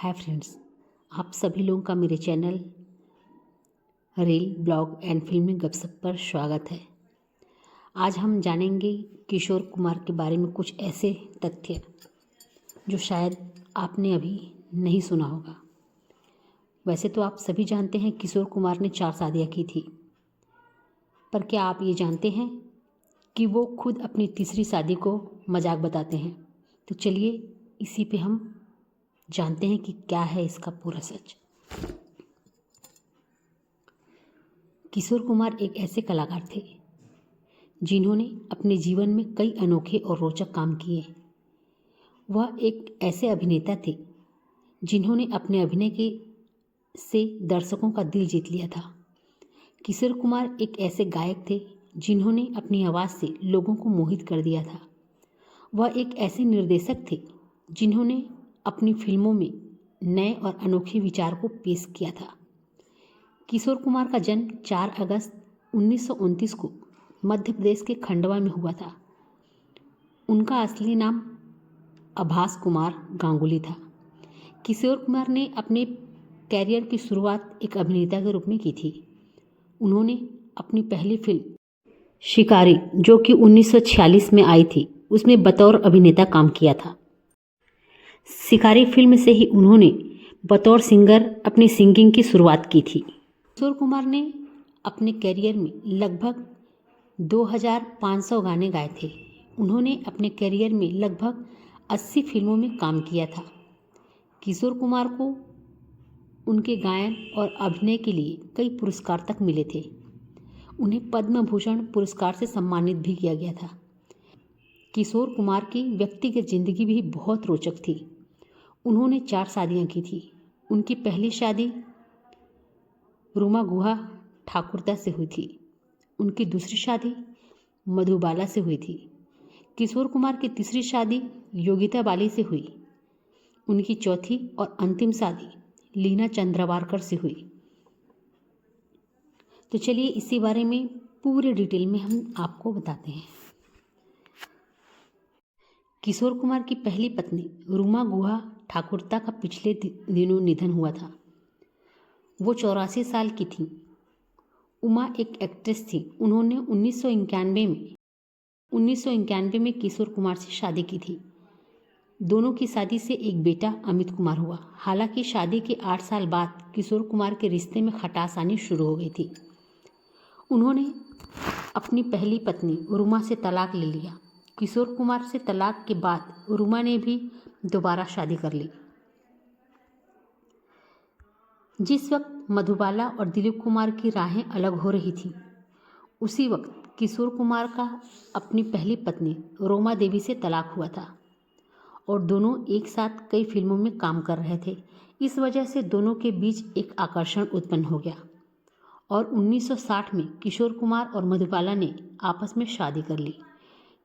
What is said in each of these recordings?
Hi friends, आप सभी लोगों का मेरे चैनल रील ब्लॉग एंड फिल्मी गपशप पर स्वागत है। आज हम जानेंगे किशोर कुमार के बारे में कुछ ऐसे तथ्य जो शायद आपने अभी नहीं सुना होगा। वैसे तो आप सभी जानते हैं किशोर कुमार ने 4 शादियाँ की थी, पर क्या आप ये जानते हैं कि वो खुद अपनी तीसरी शादी को मजाक बताते हैं? तो चलिए इसी पे हम जानते हैं कि क्या है इसका पूरा सच। किशोर कुमार एक ऐसे कलाकार थे जिन्होंने अपने जीवन में कई अनोखे और रोचक काम किए। वह एक ऐसे अभिनेता थे जिन्होंने अपने अभिनय के से दर्शकों का दिल जीत लिया था। किशोर कुमार एक ऐसे गायक थे जिन्होंने अपनी आवाज़ से लोगों को मोहित कर दिया था। वह एक ऐसे निर्देशक थे जिन्होंने अपनी फिल्मों में नए और अनोखे विचार को पेश किया था। किशोर कुमार का जन्म 4 अगस्त 1929 को मध्य प्रदेश के खंडवा में हुआ था। उनका असली नाम आभास कुमार गांगुली था। किशोर कुमार ने अपने कैरियर की शुरुआत एक अभिनेता के रूप में की थी। उन्होंने अपनी पहली फिल्म शिकारी, जो कि 1946 में आई थी, उसमें बतौर अभिनेता काम किया था। शिकारी फिल्म से ही उन्होंने बतौर सिंगर अपनी सिंगिंग की शुरुआत की थी। किशोर कुमार ने अपने करियर में लगभग 2500 गाने गाए थे। उन्होंने अपने करियर में लगभग 80 फिल्मों में काम किया था। किशोर कुमार को उनके गायन और अभिनय के लिए कई पुरस्कार तक मिले थे। उन्हें पद्म भूषण पुरस्कार से सम्मानित भी किया गया था। किशोर कुमार की व्यक्तिगत जिंदगी भी बहुत रोचक थी। उन्होंने 4 शादियां की थी। उनकी पहली शादी रूमा गुहा ठाकुरता से हुई थी। उनकी दूसरी शादी मधुबाला से हुई थी। किशोर कुमार की तीसरी शादी योगिता बाली से हुई। उनकी चौथी और अंतिम शादी लीना चंद्रवारकर से हुई। तो चलिए इसी बारे में पूरे डिटेल में हम आपको बताते हैं। किशोर कुमार की पहली पत्नी रूमा गुहा ठाकुरता का पिछले दिनों निधन हुआ था। वो 84 साल की थी। उमा एक एक्ट्रेस थी। उन्होंने 1991 में किशोर कुमार से शादी की थी। दोनों की शादी से एक बेटा अमित कुमार हुआ। हालांकि शादी के 8 साल बाद किशोर कुमार के रिश्ते में खटास आनी शुरू हो गई थी। उन्होंने अपनी पहली पत्नी रूमा से तलाक ले लिया। किशोर कुमार से तलाक के बाद रूमा ने भी दोबारा शादी कर ली। जिस वक्त मधुबाला और दिलीप कुमार की राहें अलग हो रही थी, उसी वक्त किशोर कुमार का अपनी पहली पत्नी रोमा देवी से तलाक हुआ था और दोनों एक साथ कई फिल्मों में काम कर रहे थे। इस वजह से दोनों के बीच एक आकर्षण उत्पन्न हो गया और 1960 में किशोर कुमार और मधुबाला ने आपस में शादी कर ली।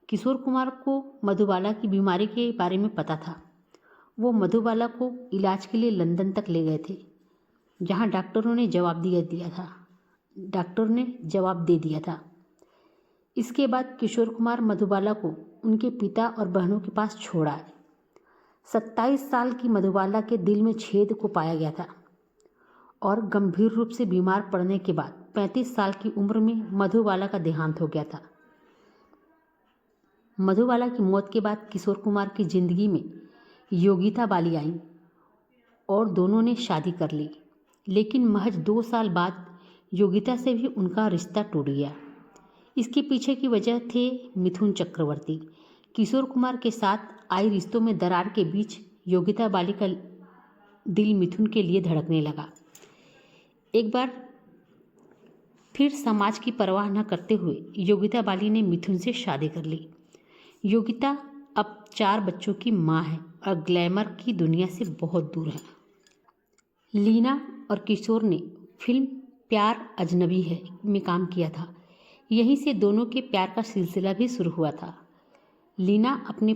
किशोर कुमार को मधुबाला की बीमारी के बारे में पता था। वो मधुबाला को इलाज के लिए लंदन तक ले गए थे, जहां डॉक्टरों ने जवाब दे दिया था। इसके बाद किशोर कुमार मधुबाला को उनके पिता और बहनों के पास छोड़ आए। 27 साल की मधुबाला के दिल में छेद को पाया गया था और गंभीर रूप से बीमार पड़ने के बाद 35 साल की उम्र में मधुबाला का देहांत हो गया था। मधुबाला की मौत के बाद किशोर कुमार की जिंदगी में योगिता बाली आई और दोनों ने शादी कर ली। लेकिन महज 2 साल बाद योगिता से भी उनका रिश्ता टूट गया। इसके पीछे की वजह थे मिथुन चक्रवर्ती। किशोर कुमार के साथ आई रिश्तों में दरार के बीच योगिता बाली का दिल मिथुन के लिए धड़कने लगा। एक बार फिर समाज की परवाह न करते हुए योगिता बाली ने मिथुन से शादी कर ली। योगिता अब 4 बच्चों की माँ है और ग्लैमर की दुनिया से बहुत दूर है। लीना और किशोर ने फिल्म प्यार अजनबी है में काम किया था। यहीं से दोनों के प्यार का सिलसिला भी शुरू हुआ था। लीना अपने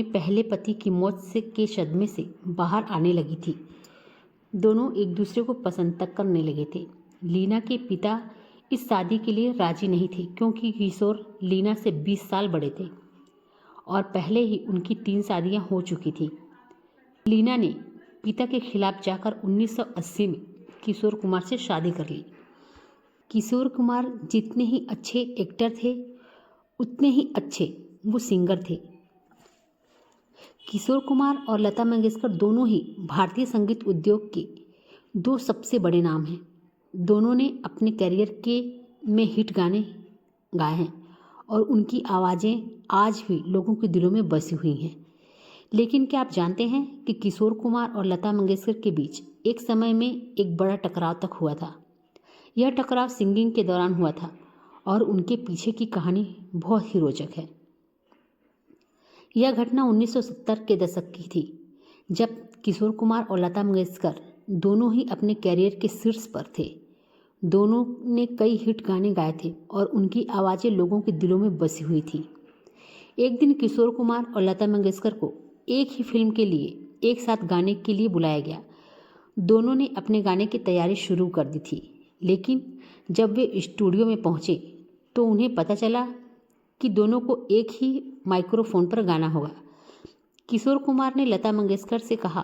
पहले पति की मौत के सदमे से बाहर आने लगी थी। दोनों एक दूसरे को पसंद तक करने लगे थे। लीना के पिता इस शादी के लिए राजी नहीं थे क्योंकि किशोर लीना से 20 साल बड़े थे और पहले ही उनकी 3 शादियां हो चुकी थी। लीना ने पिता के खिलाफ जाकर 1980 में किशोर कुमार से शादी कर ली। किशोर कुमार जितने ही अच्छे एक्टर थे उतने ही अच्छे वो सिंगर थे। किशोर कुमार और लता मंगेशकर दोनों ही भारतीय संगीत उद्योग के दो सबसे बड़े नाम हैं। दोनों ने अपने करियर के में हिट गाने गाए हैं और उनकी आवाज़ें आज भी लोगों के दिलों में बसी हुई हैं। लेकिन क्या आप जानते हैं कि किशोर कुमार और लता मंगेशकर के बीच एक समय में एक बड़ा टकराव तक हुआ था। यह टकराव सिंगिंग के दौरान हुआ था और उनके पीछे की कहानी बहुत ही रोचक है। यह घटना 1970 के दशक की थी, जब किशोर कुमार और लता मंगेशकर दोनों ही अपने कैरियर के शीर्ष पर थे। दोनों ने कई हिट गाने गाए थे और उनकी आवाज़ें लोगों के दिलों में बसी हुई थी। एक दिन किशोर कुमार और लता मंगेशकर को एक ही फिल्म के लिए एक साथ गाने के लिए बुलाया गया। दोनों ने अपने गाने की तैयारी शुरू कर दी थी, लेकिन जब वे स्टूडियो में पहुंचे तो उन्हें पता चला कि दोनों को एक ही माइक्रोफोन पर गाना होगा। किशोर कुमार ने लता मंगेशकर से कहा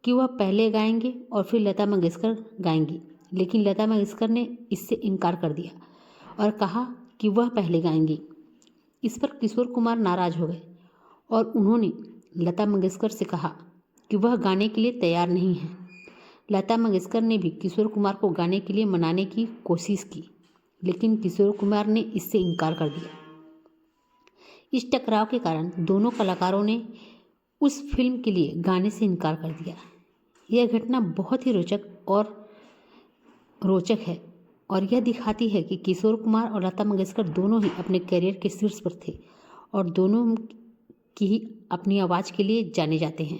कि वह पहले गाएंगे और फिर लता मंगेशकर गाएंगी, लेकिन लता मंगेशकर ने इससे इनकार कर दिया और कहा कि वह पहले गाएंगी। इस पर किशोर कुमार नाराज हो गए और उन्होंने लता मंगेशकर से कहा कि वह गाने के लिए तैयार नहीं है। लता मंगेशकर ने भी किशोर कुमार को गाने के लिए मनाने की कोशिश की, लेकिन किशोर कुमार ने इससे इनकार कर दिया। इस टकराव के कारण दोनों कलाकारों ने उस फिल्म के लिए गाने से इनकार कर दिया। यह घटना बहुत ही रोचक है और यह दिखाती है कि किशोर कुमार और लता मंगेशकर दोनों ही अपने करियर के शीर्ष पर थे और दोनों की ही अपनी आवाज़ के लिए जाने जाते हैं।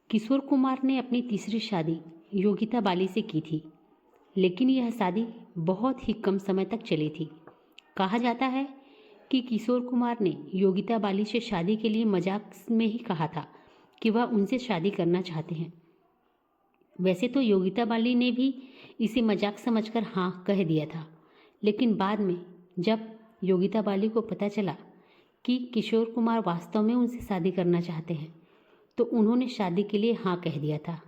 किशोर कुमार ने अपनी तीसरी शादी योगिता बाली से की थी, लेकिन यह शादी बहुत ही कम समय तक चली थी। कहा जाता है कि किशोर कुमार ने योगिता बाली से शादी के लिए मजाक में ही कहा था कि वह उनसे शादी करना चाहते हैं। वैसे तो योगिता बाली ने भी इसे मजाक समझकर हाँ कह दिया था, लेकिन बाद में जब योगिता बाली को पता चला कि किशोर कुमार वास्तव में उनसे शादी करना चाहते हैं तो उन्होंने शादी के लिए हाँ कह दिया था।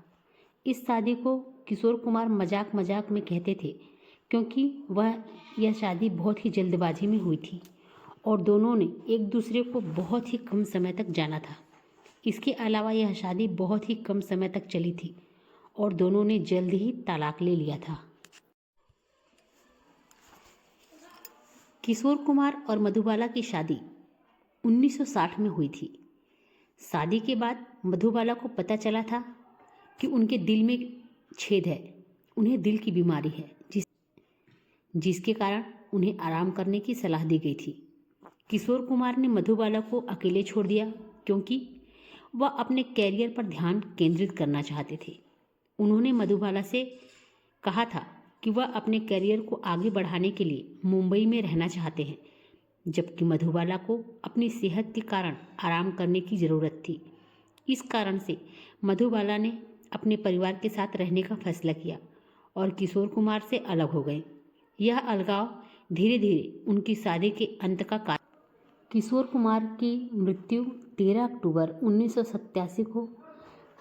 इस शादी को किशोर कुमार मजाक मजाक में कहते थे क्योंकि यह शादी बहुत ही जल्दबाजी में हुई थी और दोनों ने एक दूसरे को बहुत ही कम समय तक जाना था। इसके अलावा यह शादी बहुत ही कम समय तक चली थी और दोनों ने जल्द ही तलाक ले लिया था। किशोर कुमार और मधुबाला की शादी 1960 में हुई थी। शादी के बाद मधुबाला को पता चला था कि उनके दिल में छेद है, उन्हें दिल की बीमारी है, जिसके कारण उन्हें आराम करने की सलाह दी गई थी। किशोर कुमार ने मधुबाला को अकेले छोड़ दिया क्योंकि वह अपने कैरियर पर ध्यान केंद्रित करना चाहते थे। उन्होंने मधुबाला से कहा था कि वह अपने कैरियर को आगे बढ़ाने के लिए मुंबई में रहना चाहते हैं, जबकि मधुबाला को अपनी सेहत के कारण आराम करने की ज़रूरत थी। इस कारण से मधुबाला ने अपने परिवार के साथ रहने का फैसला किया और किशोर कुमार से अलग हो गए। यह अलगाव धीरे धीरे उनकी शादी के अंत का कारण। किशोर कुमार की मृत्यु 13 अक्टूबर 1987 को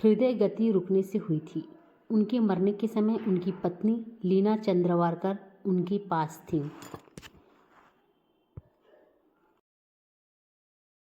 हृदय गति रुकने से हुई थी। उनके मरने के समय उनकी पत्नी लीना चंद्रवारकर उनके पास थी।